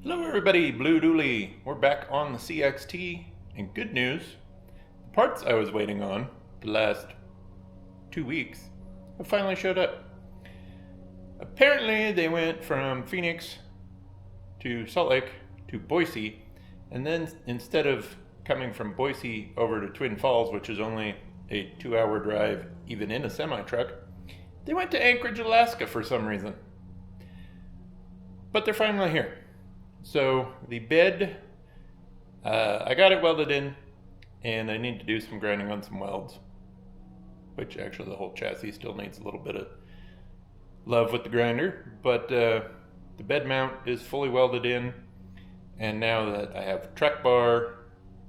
Hello everybody, Blue Dooley. We're back on the CXT, and good news, the parts I was waiting on the last 2 weeks have finally showed up. Apparently they went from Phoenix to Salt Lake to Boise, and then instead of coming from Boise over to Twin Falls, which is only a 2-hour drive even in a semi-truck, they went to Anchorage, Alaska for some reason. But they're finally here. So the bed, I got it welded in, and I need to do some grinding on some welds, which actually the whole chassis still needs a little bit of love with the grinder, but the bed mount is fully welded in, and now that I have track bar,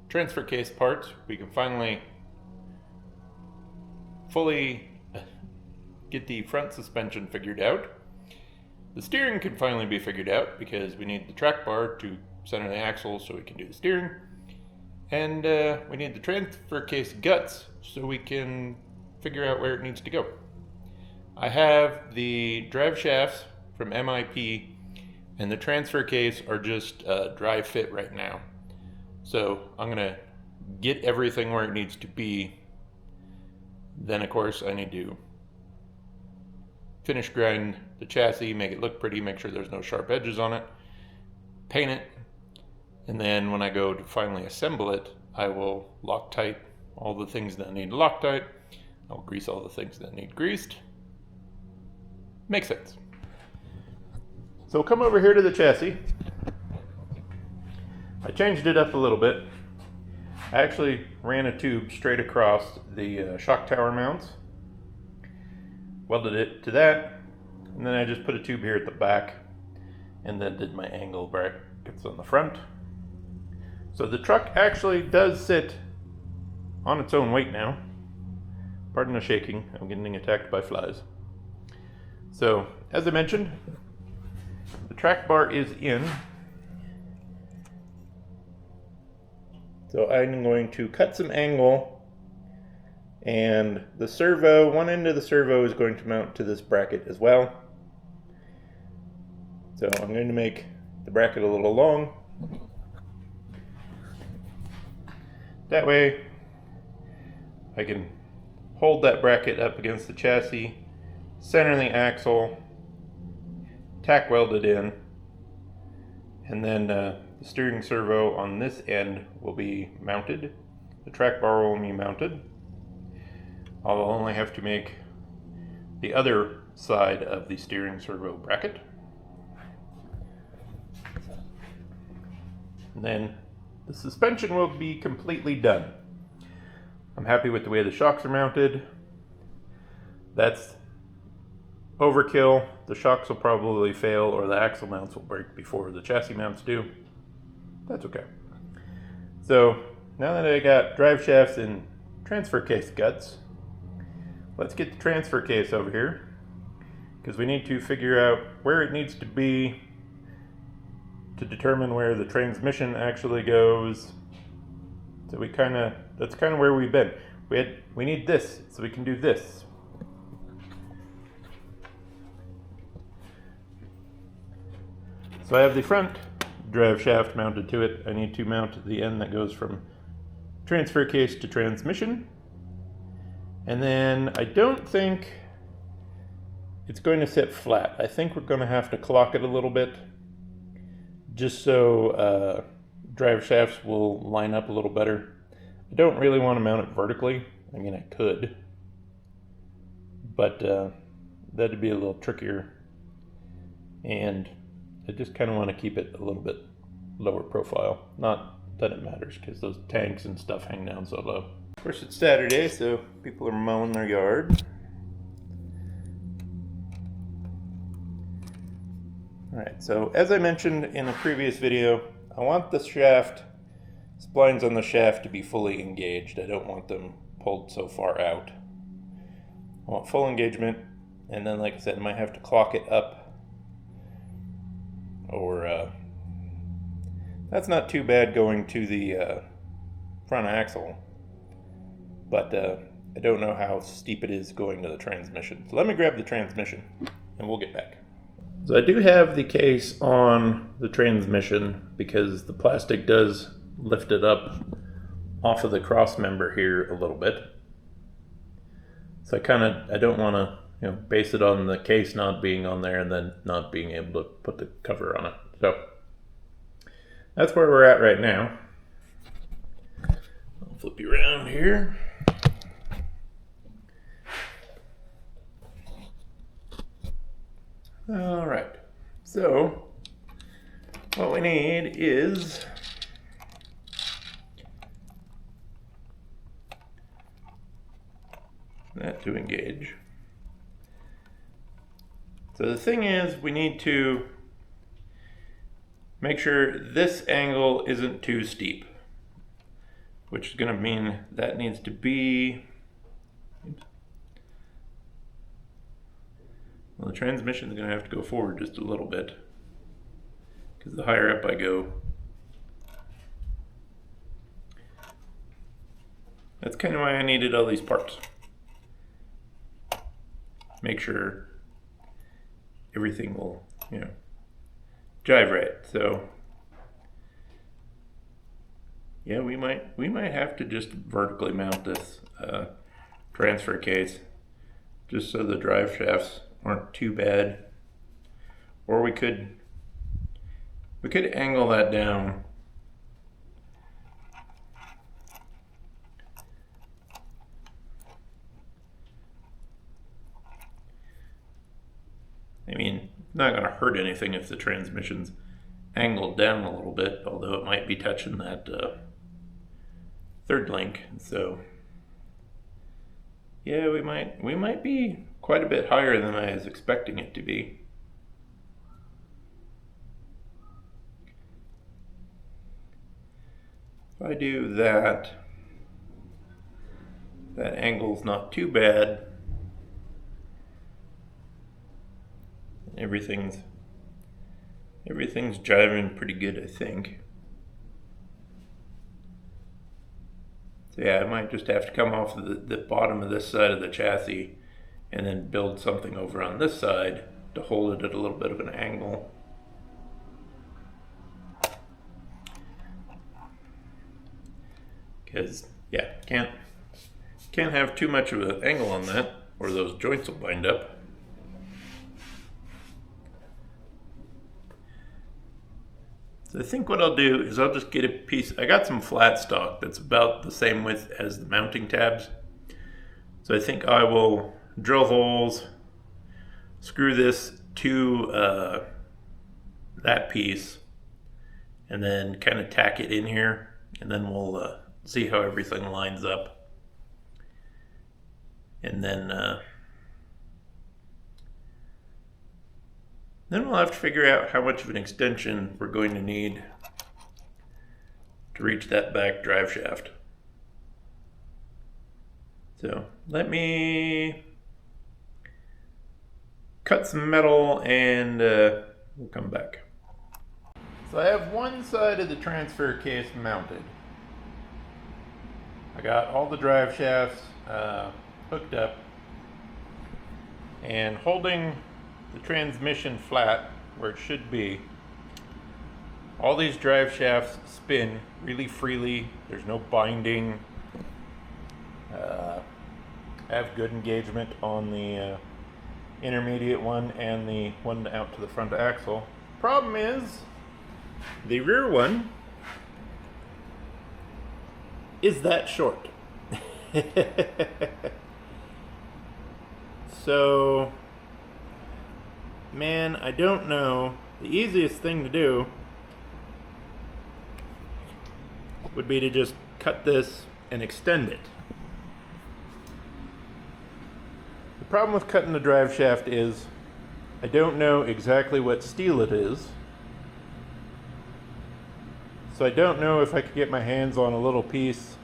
transfer case parts, we can finally fully get the front suspension figured out. The steering can finally be figured out because we need the track bar to center the axle so we can do the steering. And we need the transfer case guts so we can figure out where it needs to go. I have the drive shafts from MIP and the transfer case are just dry fit right now. So I'm gonna get everything where it needs to be. Then of course I need to finish grind the chassis, make it look pretty, make sure there's no sharp edges on it, paint it, and then when I go to finally assemble it, I will Loctite all the things that need Loctite. I'll grease all the things that need greased. Makes sense. So come over here to the chassis. I changed it up a little bit. I actually ran a tube straight across the shock tower mounts, welded it to that, and then I just put a tube here at the back and then did my angle brackets on the front. So the truck actually does sit on its own weight now. Pardon the shaking, I'm getting attacked by flies. So as I mentioned, the track bar is in. So I'm going to cut some angle, and the servo, one end of the servo is going to mount to this bracket as well. So I'm going to make the bracket a little long. That way I can hold that bracket up against the chassis, center the axle, tack weld it in, and then the steering servo on this end will be mounted. The track bar will be mounted. I'll only have to make the other side of the steering servo bracket. And then the suspension will be completely done. I'm happy with the way the shocks are mounted. That's overkill. The shocks will probably fail or the axle mounts will break before the chassis mounts do. That's okay. So now that I got drive shafts and transfer case guts, let's get the transfer case over here, because we need to figure out where it needs to be to determine where the transmission actually goes. So that's kind of where we've been. We need this, so we can do this. So I have the front drive shaft mounted to it. I need to mount the end that goes from transfer case to transmission. And then I don't think it's going to sit flat. I think we're going to have to clock it a little bit, just so drive shafts will line up a little better. I don't really want to mount it vertically. I mean, I could, but that'd be a little trickier. And I just kind of want to keep it a little bit lower profile. Not that it matters, because those tanks and stuff hang down so low. Of course, it's Saturday, so people are mowing their yard. Alright, so as I mentioned in a previous video, I want the shaft, splines on the shaft to be fully engaged. I don't want them pulled so far out. I want full engagement, and then like I said, I might have to clock it up, or that's not too bad going to the front axle. But I don't know how steep it is going to the transmission. So let me grab the transmission and we'll get back. So I do have the case on the transmission because the plastic does lift it up off of the cross member here a little bit. So I don't want to base it on the case not being on there and then not being able to put the cover on it. So that's where we're at right now. I'll flip you around here. All right, so what we need is that to engage. So the thing is, we need to make sure this angle isn't too steep, which is going to mean that needs to be, well, the transmission is going to have to go forward just a little bit, because the higher up I go, that's kind of why I needed all these parts. Make sure everything will, jive right. So yeah, we might have to just vertically mount this transfer case just so the drive shafts aren't too bad. Or we could angle that down. I mean, it's not going to hurt anything if the transmission's angled down a little bit, although it might be touching that third link. So yeah, we might be quite a bit higher than I was expecting it to be. If I do that, that angle's not too bad. Everything's jiving pretty good, I think. So yeah, I might just have to come off the bottom of this side of the chassis and then build something over on this side to hold it at a little bit of an angle. Because yeah, can't have too much of an angle on that or those joints will bind up. So I think what I'll do is I'll just get a piece. I got some flat stock that's about the same width as the mounting tabs. So I think I will drill holes, screw this to that piece, and then kind of tack it in here, and then we'll see how everything lines up. And then we'll have to figure out how much of an extension we're going to need to reach that back drive shaft. So let me cut some metal and we'll come back. So I have one side of the transfer case mounted. I got all the drive shafts hooked up, and holding the transmission flat where it should be. All these drive shafts spin really freely. There's no binding. I have good engagement on the intermediate one and the one out to the front axle. Problem is, the rear one is that short. So man, I don't know. The easiest thing to do would be to just cut this and extend it. The problem with cutting the drive shaft is I don't know exactly what steel it is. So I don't know if I could get my hands on a little piece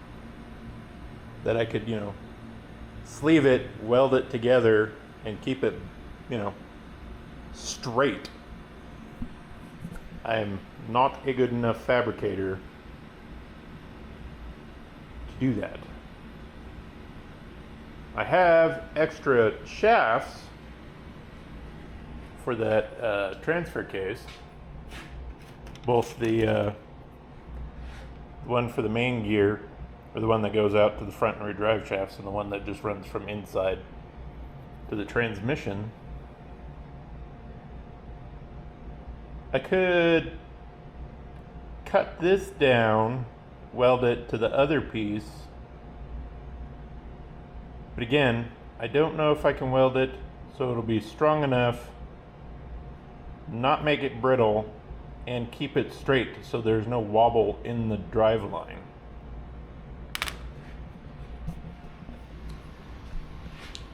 that I could, sleeve it, weld it together, and keep it, straight. I am not a good enough fabricator to do that. I have extra shafts for that transfer case, both the one for the main gear, or the one that goes out to the front and rear drive shafts, and the one that just runs from inside to the transmission, I could cut this down, weld it to the other piece, but again, I don't know if I can weld it so it'll be strong enough, not make it brittle, and keep it straight so there's no wobble in the drive line.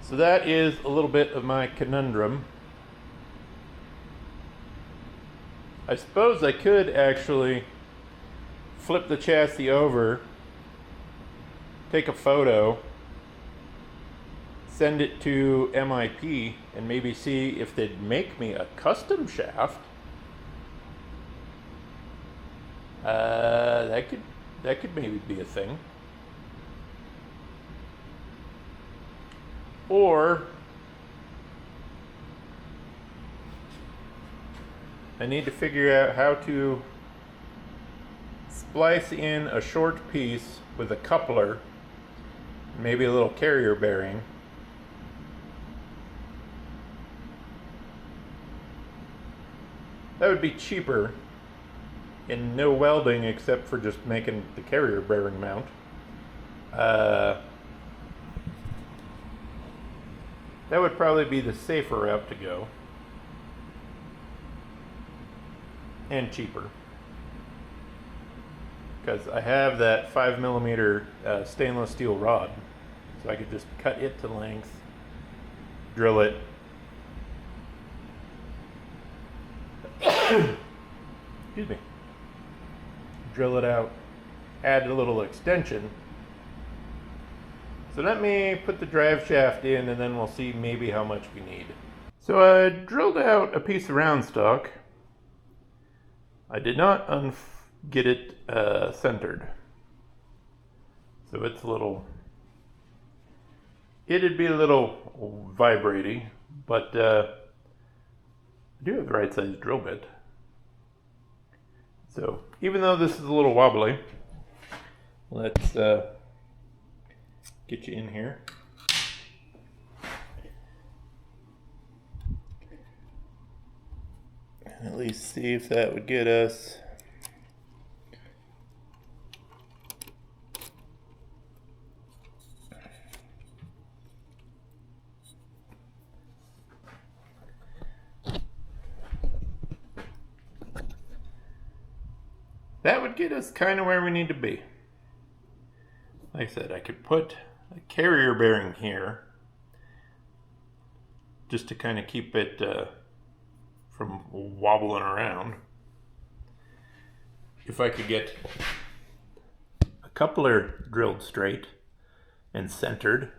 So that is a little bit of my conundrum. I suppose I could actually flip the chassis over, take a photo, send it to MIP, and maybe see if they'd make me a custom shaft. That could maybe be a thing. Or I need to figure out how to splice in a short piece with a coupler, maybe a little carrier bearing, that would be cheaper and no welding except for just making the carrier bearing mount. That would probably be the safer route to go. And cheaper. Because I have that 5mm stainless steel rod. So I could just cut it to length, drill it. Excuse me. Drill it out, add a little extension. So let me put the drive shaft in and then we'll see maybe how much we need. So I drilled out a piece of round stock. I did not get it centered. So it's a little, it'd be a little vibrating, but I do have the right size drill bit. So even though this is a little wobbly, let's get you in here. And at least see if that would get us. That would get us kind of where we need to be. Like I said, I could put a carrier bearing here just to kind of keep it from wobbling around. If I could get a coupler drilled straight and centered,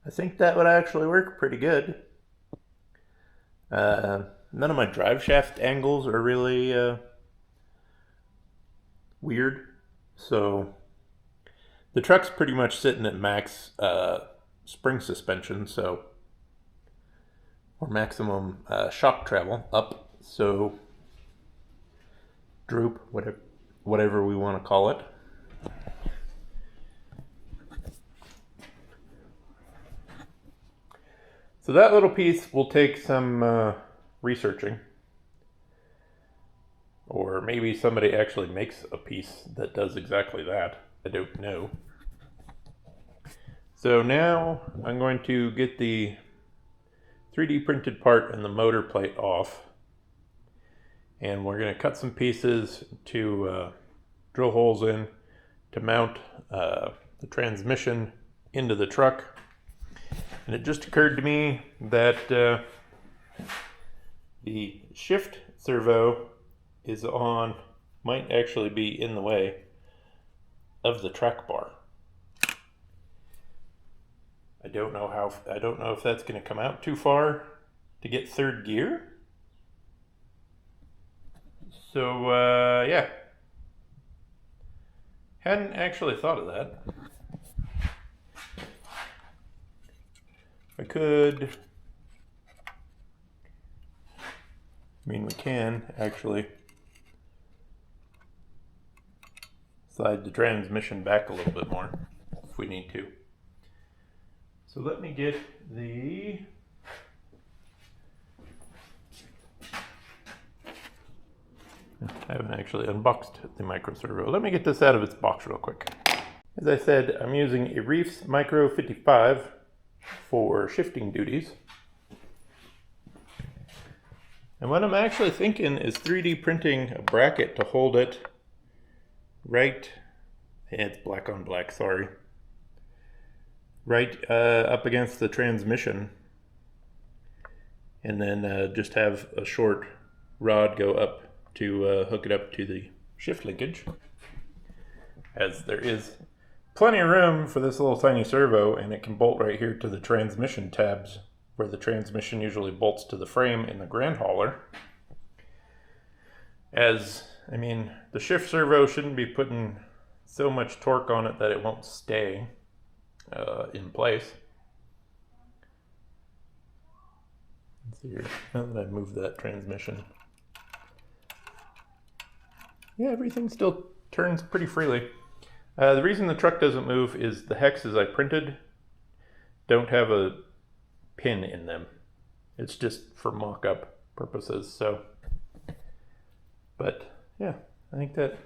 I think that would actually work pretty good. None of my drive shaft angles are really weird, so the truck's pretty much sitting at max spring suspension, so, or maximum shock travel up, so droop, whatever we want to call it. So that little piece will take some researching, or maybe somebody actually makes a piece that does exactly that. I don't know. So now I'm going to get the 3D printed part and the motor plate off, and we're going to cut some pieces to drill holes in to mount the transmission into the truck. And it just occurred to me that the shift servo is on, might actually be in the way of the track bar. I don't know if that's going to come out too far to get third gear. So yeah, hadn't actually thought of that. I could I mean, we can actually slide the transmission back a little bit more if we need to. So let me get the I haven't actually unboxed the micro servo. Let me get this out of its box real quick. As I said, I'm using a Reefs Micro 55 for shifting duties. And what I'm actually thinking is 3D printing a bracket to hold it right, it's black on black, sorry, right up against the transmission, and then just have a short rod go up to hook it up to the shift linkage, as there is plenty of room for this little tiny servo, and it can bolt right here to the transmission tabs, where the transmission usually bolts to the frame in the grand hauler. As, I mean, the shift servo shouldn't be putting so much torque on it that it won't stay in place. Let's see here, now that I've moved that transmission. Yeah, everything still turns pretty freely. The reason the truck doesn't move is the hexes I printed don't have a pin in them. It's just for mock-up purposes. So, but yeah, I think that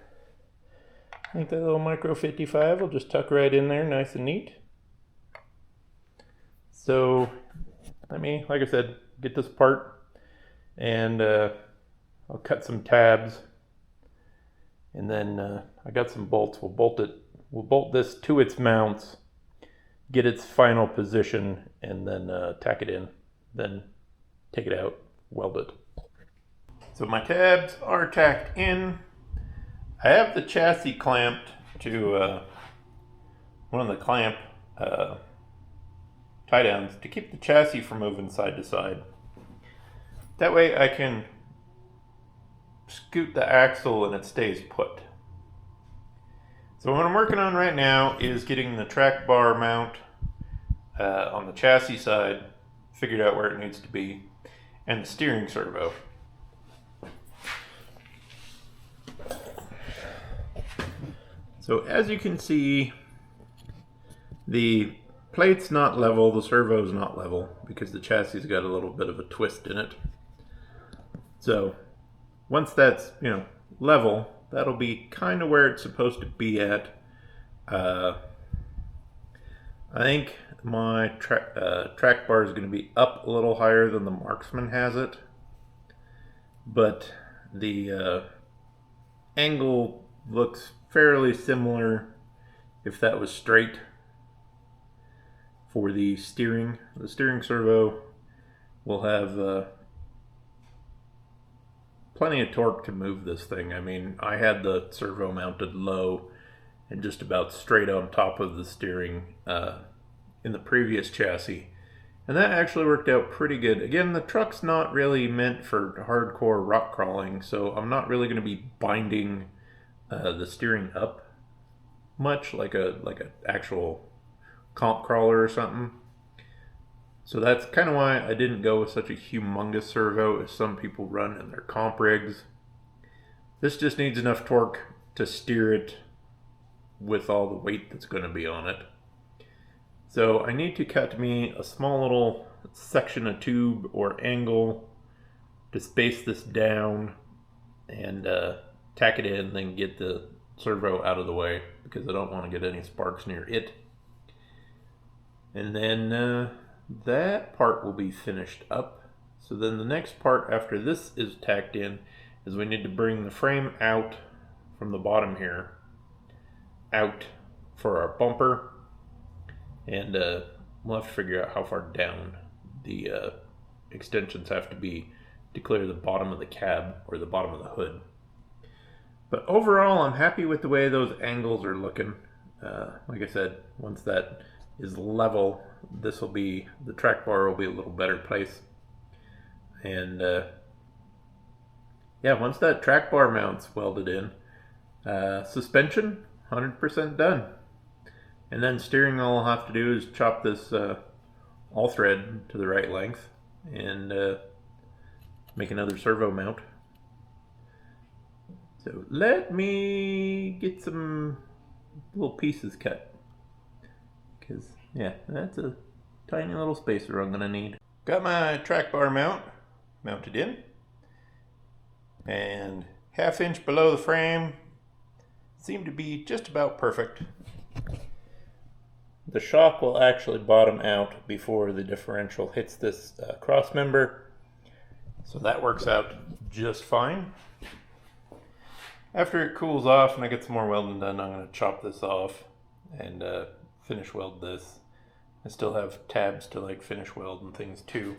little micro 55 will just tuck right in there, nice and neat. So let me, like I said, get this apart, and I'll cut some tabs. And then I got some bolts. We'll bolt this to its mounts, get its final position, and then tack it in. Then take it out, weld it. So my tabs are tacked in. I have the chassis clamped to one of the clamp tie downs to keep the chassis from moving side to side. That way I can scoot the axle and it stays put. So what I'm working on right now is getting the track bar mount on the chassis side figured out where it needs to be, and the steering servo. So as you can see, the plate's not level, the servo's not level, because the chassis has got a little bit of a twist in it. So once that's, level, that'll be kind of where it's supposed to be at. I think my track bar is going to be up a little higher than the Marksman has it, but the angle looks fairly similar if that was straight. For the steering servo will have plenty of torque to move this thing. I mean, I had the servo mounted low and just about straight on top of the steering in the previous chassis, and that actually worked out pretty good. Again, the truck's not really meant for hardcore rock crawling, so I'm not really going to be binding the steering up much like a actual comp crawler or something. So that's kind of why I didn't go with such a humongous servo as some people run in their comp rigs. This just needs enough torque to steer it with all the weight that's going to be on it. So I need to cut me a small little section of tube or angle to space this down and tack it in, then get the servo out of the way because I don't want to get any sparks near it. And then that part will be finished up. So then the next part after this is tacked in is we need to bring the frame out from the bottom here, out for our bumper, and we'll have to figure out how far down the extensions have to be to clear the bottom of the cab or the bottom of the hood. But overall, I'm happy with the way those angles are looking. Like I said, once that is level, this will be, the track bar will be a little better place. And yeah, once that track bar mount's welded in, suspension 100% done. And then steering, all I'll have to do is chop this all thread to the right length, and make another servo mount. So let me get some little pieces cut, because yeah, that's a tiny little spacer I'm gonna need. Got my track bar mount mounted in, and 1/2 inch below the frame seemed to be just about perfect. The shock will actually bottom out before the differential hits this cross member, so that works out just fine. After it cools off and I get some more welding done, I'm going to chop this off and finish weld this. I still have tabs to like finish weld and things too.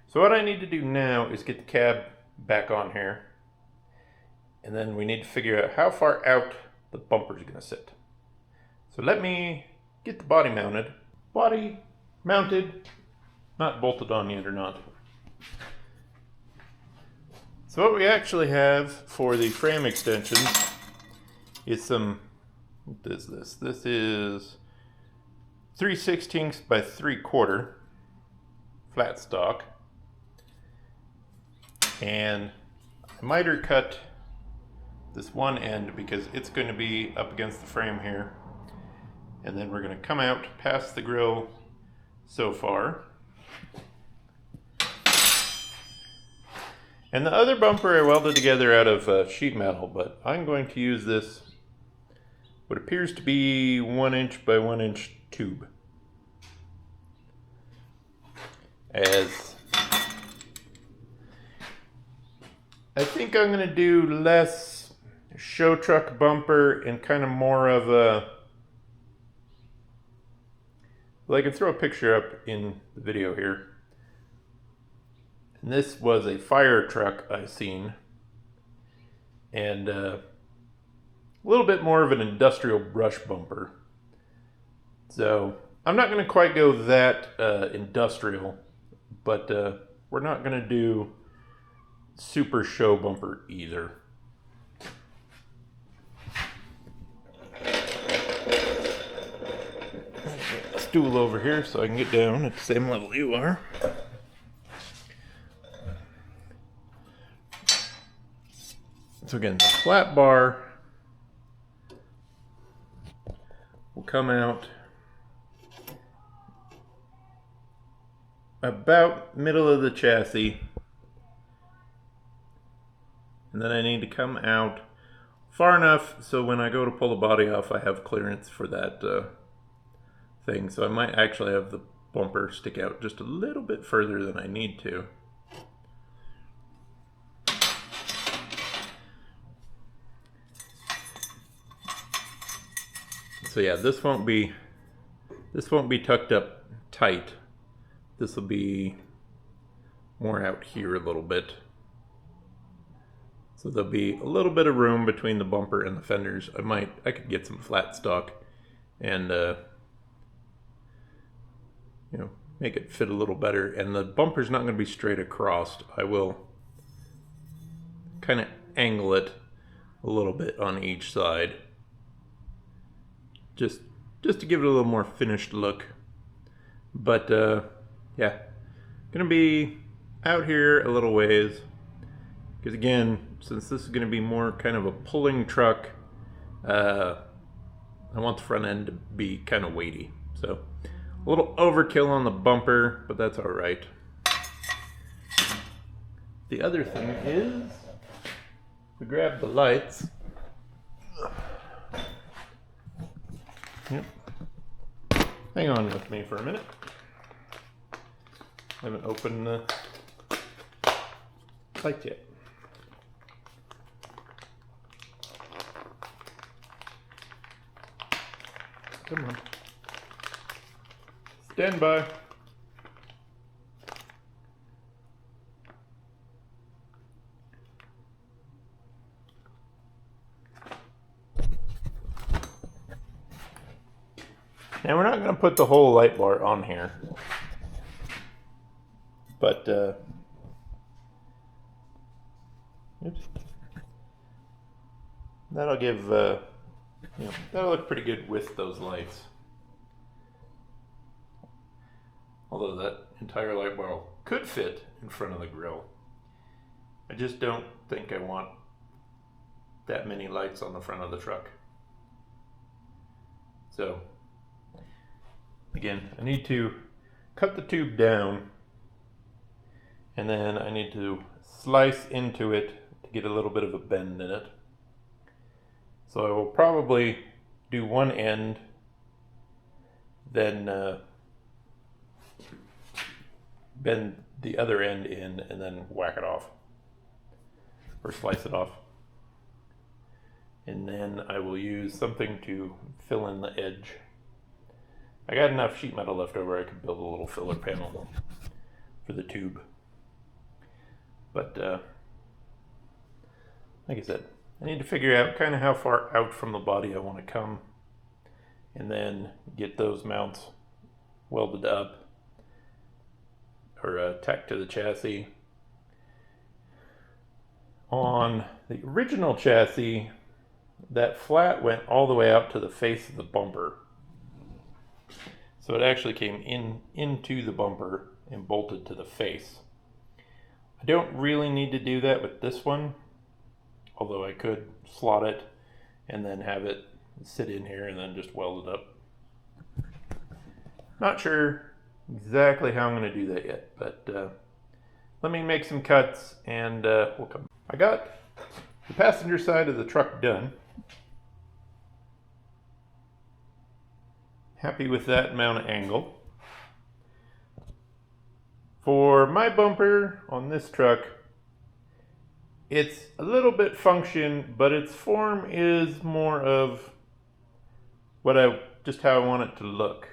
So what I need to do now is get the cab back on here, and then we need to figure out how far out the bumper is going to sit. So let me get the body mounted. Body mounted, not bolted on yet or not. So what we actually have for the frame extensions is some, what is this? This is 3/16 by 3/4 flat stock. And I miter cut this one end because it's going to be up against the frame here. And then we're going to come out past the grill so far. And the other bumper I welded together out of sheet metal, but I'm going to use this, what appears to be 1 inch by 1 inch tube, as I think I'm going to do less show truck bumper and kind of more of a, well, I can throw a picture up in the video here. And this was a fire truck I seen, and a little bit more of an industrial brush bumper. So I'm not going to quite go that industrial, but we're not going to do super show bumper either. Stool over here so I can get down at the same level you are. So again, the flat bar will come out about middle of the chassis, and then I need to come out far enough so when I go to pull the body off I have clearance for that thing. So I might actually have the bumper stick out just a little bit further than I need to. So yeah, this won't be tucked up tight. This will be more out here a little bit. So there'll be a little bit of room between the bumper and the fenders. I could get some flat stock and make it fit a little better. And the bumper's not going to be straight across. I will kind of angle it a little bit on each side. Just to give it a little more finished look. But yeah, gonna be out here a little ways, because again, since this is gonna be more kind of a pulling truck, I want the front end to be kind of weighty. So a little overkill on the bumper, but that's all right. The other thing is, we grab the lights. Yep. Hang on with me for a minute. I haven't opened the light yet. Come on. Stand by. Now we're not going to put the whole light bar on here, but oops, that'll give that'll look pretty good with those lights. Although that entire light bar could fit in front of the grill. I just don't think I want that many lights on the front of the truck. So again, I need to cut the tube down, and then I need to slice into it to get a little bit of a bend in it. So I will probably do one end, then bend the other end in, and then whack it off, or slice it off. And then I will use something to fill in the edge. I got enough sheet metal left over, I could build a little filler panel for the tube. But like I said, I need to figure out kind of how far out from the body I want to come, and then get those mounts welded up or tacked to the chassis. On the original chassis, that flat went all the way out to the face of the bumper. So it actually came into the bumper and bolted to the face. I don't really need to do that with this one, although I could slot it and then have it sit in here and then just weld it up. Not sure exactly how I'm going to do that yet, but let me make some cuts and we'll come. I got the passenger side of the truck done. Happy with that amount of angle. For my bumper on this truck, it's a little bit function, but its form is more of just how I want it to look.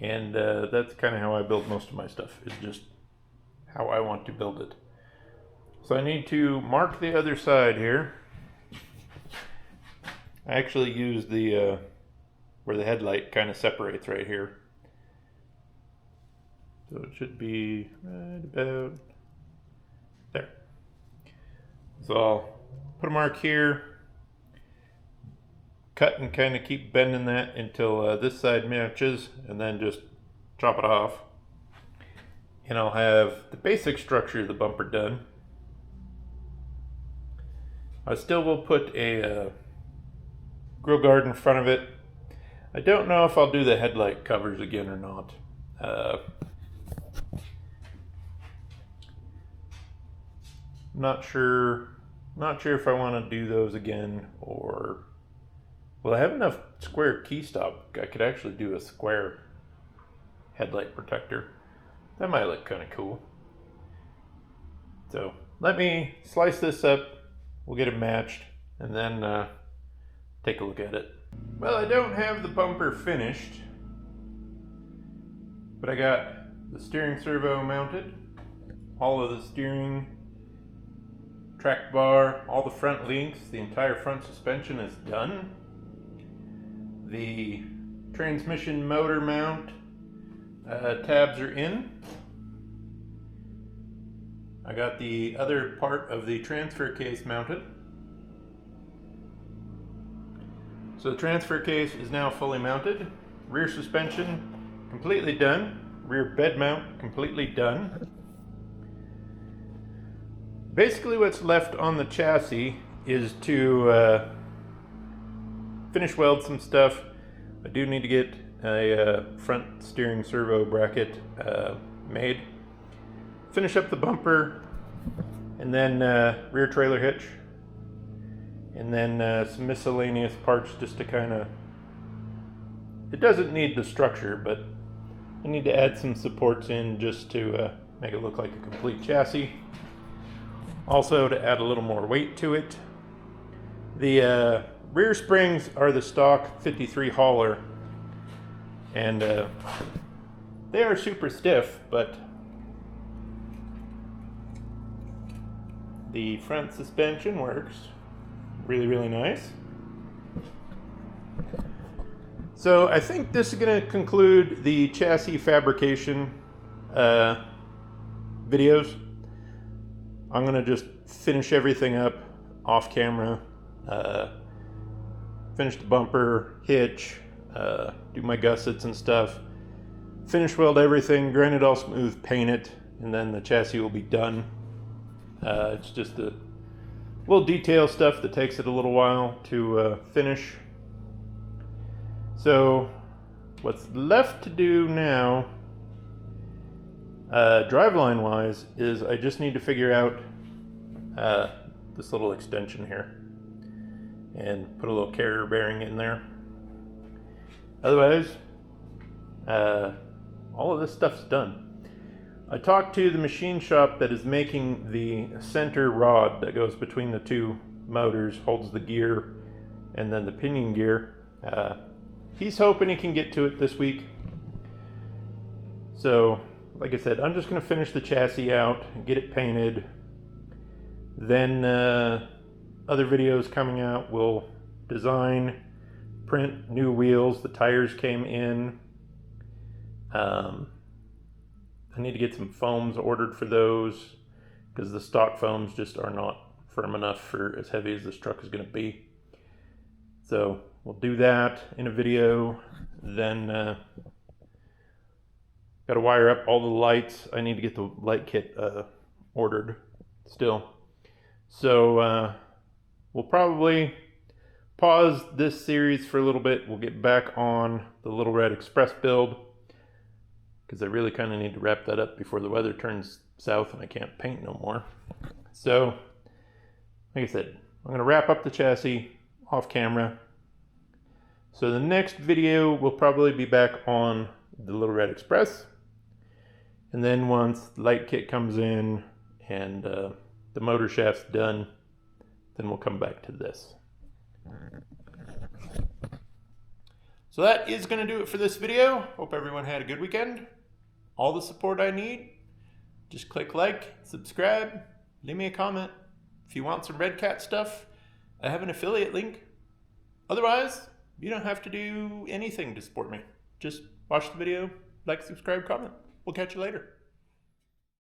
And that's kind of how I build most of my stuff, is just how I want to build it. So I need to mark the other side here. I actually use the where the headlight kind of separates right here. So it should be right about there. So I'll put a mark here, cut and kind of keep bending that until this side matches, and then just chop it off. And I'll have the basic structure of the bumper done. I still will put a grill guard in front of it. I don't know if I'll do the headlight covers again or not. Not sure if I want to do those again, or well, I have enough square key stop. I could actually do a square headlight protector. That might look kind of cool. So let me slice this up. We'll get it matched and then take a look at it. Well, I don't have the bumper finished, but I got the steering servo mounted, all of the steering, track bar, all the front links, the entire front suspension is done. The transmission motor mount tabs are in. I got the other part of the transfer case mounted. So the transfer case is now fully mounted. Rear suspension completely done. Rear bed mount completely done. Basically what's left on the chassis is to finish weld some stuff. I do need to get a front steering servo bracket made. Finish up the bumper, and then rear trailer hitch, and then some miscellaneous parts just to kind of, it doesn't need the structure, but I need to add some supports in just to make it look like a complete chassis. Also to add a little more weight to it. The rear springs are the stock 53 hauler, and they are super stiff, but the front suspension works really, really nice. So I think this is going to conclude the chassis fabrication videos. I'm going to just finish everything up off camera, finish the bumper, hitch, do my gussets and stuff, finish weld everything, grind it all smooth, paint it, and then the chassis will be done. It's just the little detail stuff that takes it a little while to finish. So what's left to do now, driveline wise, is I just need to figure out this little extension here and put a little carrier bearing in there. Otherwise, all of this stuff's done. I talked to the machine shop that is making the center rod that goes between the two motors, holds the gear and then the pinion gear. He's hoping he can get to it this week. So, like I said, I'm just going to finish the chassis out and get it painted. Then other videos coming out will design, print new wheels. The tires came in. I need to get some foams ordered for those because the stock foams just are not firm enough for as heavy as this truck is going to be. So we'll do that in a video. Then got to wire up all the lights. I need to get the light kit ordered still. So we'll probably pause this series for a little bit. We'll get back on the Little Red Express build because I really kind of need to wrap that up before the weather turns south and I can't paint no more. So, like I said, I'm going to wrap up the chassis off camera. So the next video will probably be back on the Little Red Express. And then once the light kit comes in and the motor shaft's done, then we'll come back to this. So that is going to do it for this video. Hope everyone had a good weekend. All the support I need, just click like, subscribe, leave me a comment. If you want some Red Cat stuff, I have an affiliate link. Otherwise, you don't have to do anything to support me. Just watch the video, like, subscribe, comment. We'll catch you later.